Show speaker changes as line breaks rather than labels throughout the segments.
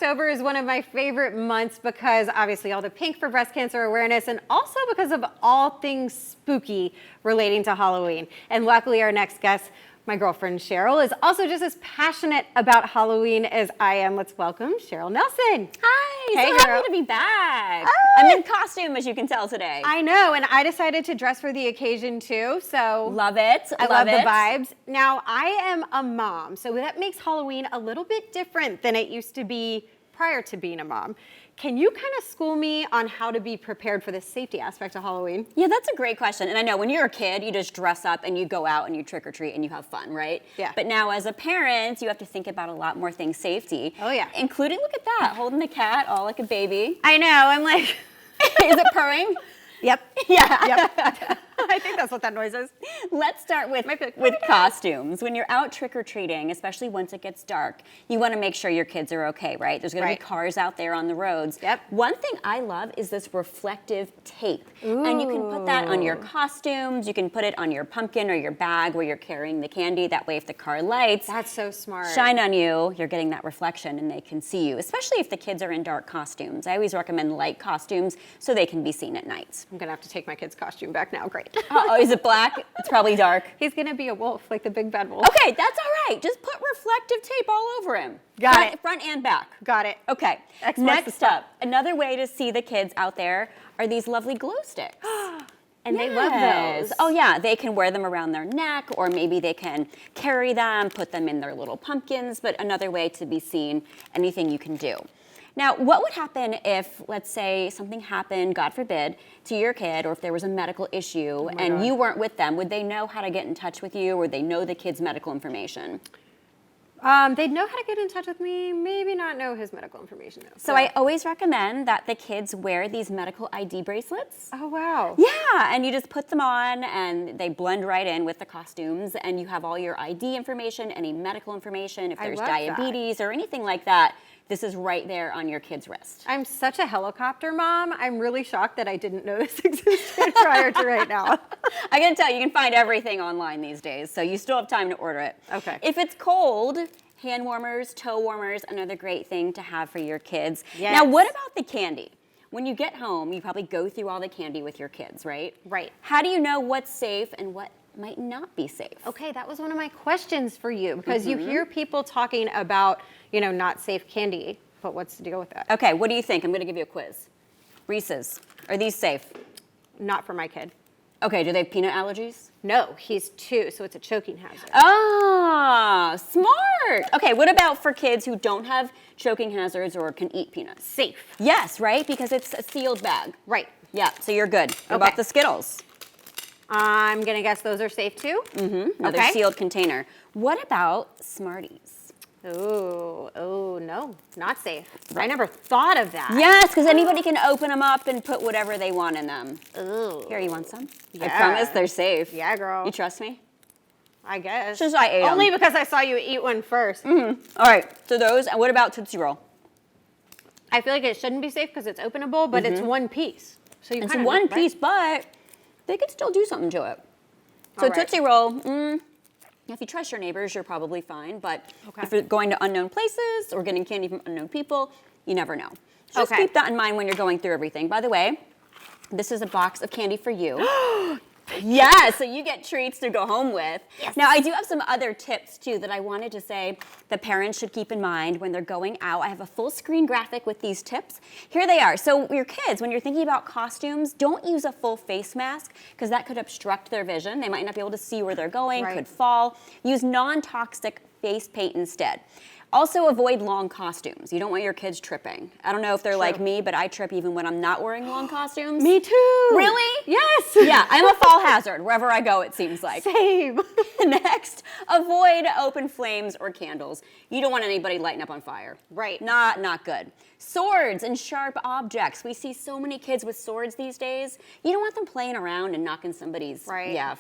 October is one of my favorite months because obviously all the pink for breast cancer awareness and also because of all things spooky relating to Halloween. And luckily our next guest, my girlfriend Cheryl, is also just as passionate about Halloween as I am. Let's welcome Cheryl Nelson.
Hi,
Hey,
so
girl.
happy to be back. I'm in costume, as you can tell today.
I know, and I decided to dress for the occasion too, so
Love it.
I love the vibes. Now, I am a mom, so that makes Halloween a little bit different than it used to be prior to being a mom. Can you kind of school me on how to be prepared for the safety aspect of Halloween?
Yeah, that's a great question. And I know when you're a kid, you just dress up and you go out and you trick or treat and you have fun, right?
Yeah.
But now as a parent, you have to think about a lot more things safety.
Oh, yeah.
Including, look at that, holding the cat all like a baby.
I know, I'm like...
Is it purring?
Yep.
Yeah.
Yep. I think that's what that noise is.
Let's start with
"Oh
costumes. When you're out trick-or-treating, especially once it gets dark, you want to make sure your kids are okay, right? There's going to be cars out there on the roads.
Yep.
One thing I love is this reflective tape.
Ooh.
And you can put that on your costumes. You can put it on your pumpkin or your bag where you're carrying the candy. That way, if the car lights,
That's so smart.
shine on you, you're getting that reflection and they can see you, especially if the kids are in dark costumes. I always recommend light costumes so they can be seen at night.
I'm gonna have to take my kid's costume back now. Great.
Oh, is it black? It's probably dark.
He's gonna be a wolf, like the big bad wolf.
Okay, that's all right. Just put reflective tape all over him.
Got it.
Front and back.
Got it.
Okay.
X marks the
Next
spot.
up, another way to see the kids out there are these lovely glow sticks.
And they love those.
Oh yeah, they can wear them around their neck, or maybe they can carry them, put them in their little pumpkins, but another way to be seen, anything you can do. Now, what would happen if, let's say, something happened, God forbid, to your kid, or if there was a medical issue and you weren't with them? Would they know how to get in touch with you, or would they know the kid's medical information?
They'd know how to get in touch with me, maybe not know his medical information though.
So I always recommend that the kids wear these medical ID bracelets.
Oh, wow.
Yeah, and you just put them on and they blend right in with the costumes and you have all your ID information, any medical information, if there's
love that.
diabetes or anything like that, this is right there on your kid's wrist.
I'm such a helicopter mom. I'm really shocked that I didn't know this existed prior to right now.
I gotta tell you, you can find everything online these days, so you still have time to order it.
Okay.
If it's cold, hand warmers, toe warmers, another great thing to have for your kids.
Yes.
Now, what about the candy? When you get home, you probably go through all the candy with your kids, right?
Right.
How do you know what's safe and what might not be safe?
Okay, that was one of my questions for you because you hear people talking about, not safe candy, but what's the deal with that?
Okay, what do you think? I'm gonna give you a quiz. Reese's, are these safe?
Not for my kid.
Okay, do they have peanut allergies?
No, he's 2, so it's a choking hazard.
Ah, smart. Okay, what about for kids who don't have choking hazards or can eat peanuts?
Safe.
Yes, right? Because it's a sealed bag.
Right.
Yeah, so you're good. What
Okay.
about the Skittles?
I'm gonna guess those are safe too?
Another
Okay.
sealed container. What about Smarties?
Oh, no, not safe. I never thought of that.
Yes, because anybody can open them up and put whatever they want in them.
Ooh.
Here, you want some? I
Yeah.
promise they're safe.
Yeah, girl.
You trust me?
I guess.
Since I ate 'em.
Only because I saw you eat one first.
All right, so those, and what about Tootsie Roll?
I feel like it shouldn't be safe because it's openable, but it's one piece. So you
It's
kind of
one piece, but they could still do something to it. So
All right.
Tootsie Roll, if you trust your neighbors, you're probably fine. But
Okay.
if you're going to unknown places or getting candy from unknown people, you never know. So just
Okay.
keep that in mind when you're going through everything. By the way, this is a box of candy for you. Yeah, so you get treats to go home with.
Yes.
Now, I do have some other tips, too, that I wanted to say the parents should keep in mind when they're going out. I have a full screen graphic with these tips. Here they are. So your kids, when you're thinking about costumes, don't use a full face mask because that could obstruct their vision. They might not be able to see where they're going,
Right.
could fall. Use non-toxic face paint instead. Also, avoid long costumes. You don't want your kids tripping. I don't know if they're like me, but I trip even when I'm not wearing long costumes.
Me too.
Really?
Yes.
Yeah, I'm a fall hazard wherever I go, it seems like.
Same.
Next, avoid open flames or candles. You don't want anybody lighting up on fire.
Right.
Not good. Swords and sharp objects. We see so many kids with swords these days. You don't want them playing around and knocking somebody's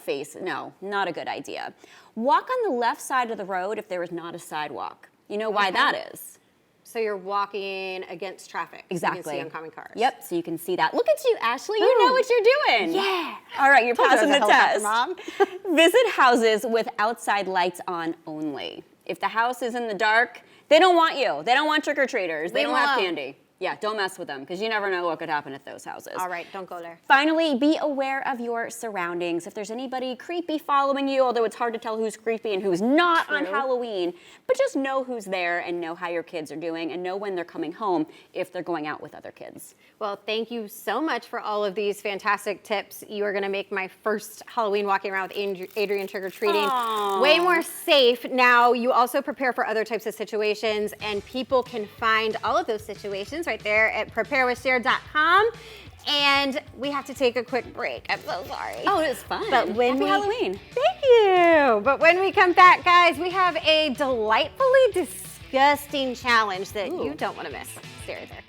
face. No, not a good idea. Walk on the left side of the road if there is not a sidewalk. You know why that is.
So you're walking against traffic.
Exactly.
So you can see oncoming cars.
Yep, so you can see that. Look at you, Ashley. You know what you're doing.
Yeah.
All right, you're
Told you I
passing
was
the
a helicopter
test.
mom.
Visit houses with outside lights on only. If the house is in the dark, They don't want you. They don't want trick-or-treaters. They
Leave
don't
them
have
alone.
candy. Yeah, don't mess with them because you never know what could happen at those houses.
All right, don't go there.
Finally, be aware of your surroundings. If there's anybody creepy following you, although it's hard to tell who's creepy and who's not on Halloween, but just know who's there and know how your kids are doing and know when they're coming home if they're going out with other kids.
Well, thank you so much for all of these fantastic tips. You are going to make my first Halloween walking around with Adrian trick-or-treating
Aw.
way more safe. Now, you also prepare for other types of situations, and people can find all of those situations right there at preparewithcher.com. And we have to take a quick break. I'm so sorry.
Oh, it was fun.
But when
Happy
we,
Halloween.
Thank you. But when we come back, guys, we have a delightfully disgusting challenge that you don't want to miss. Stay right there.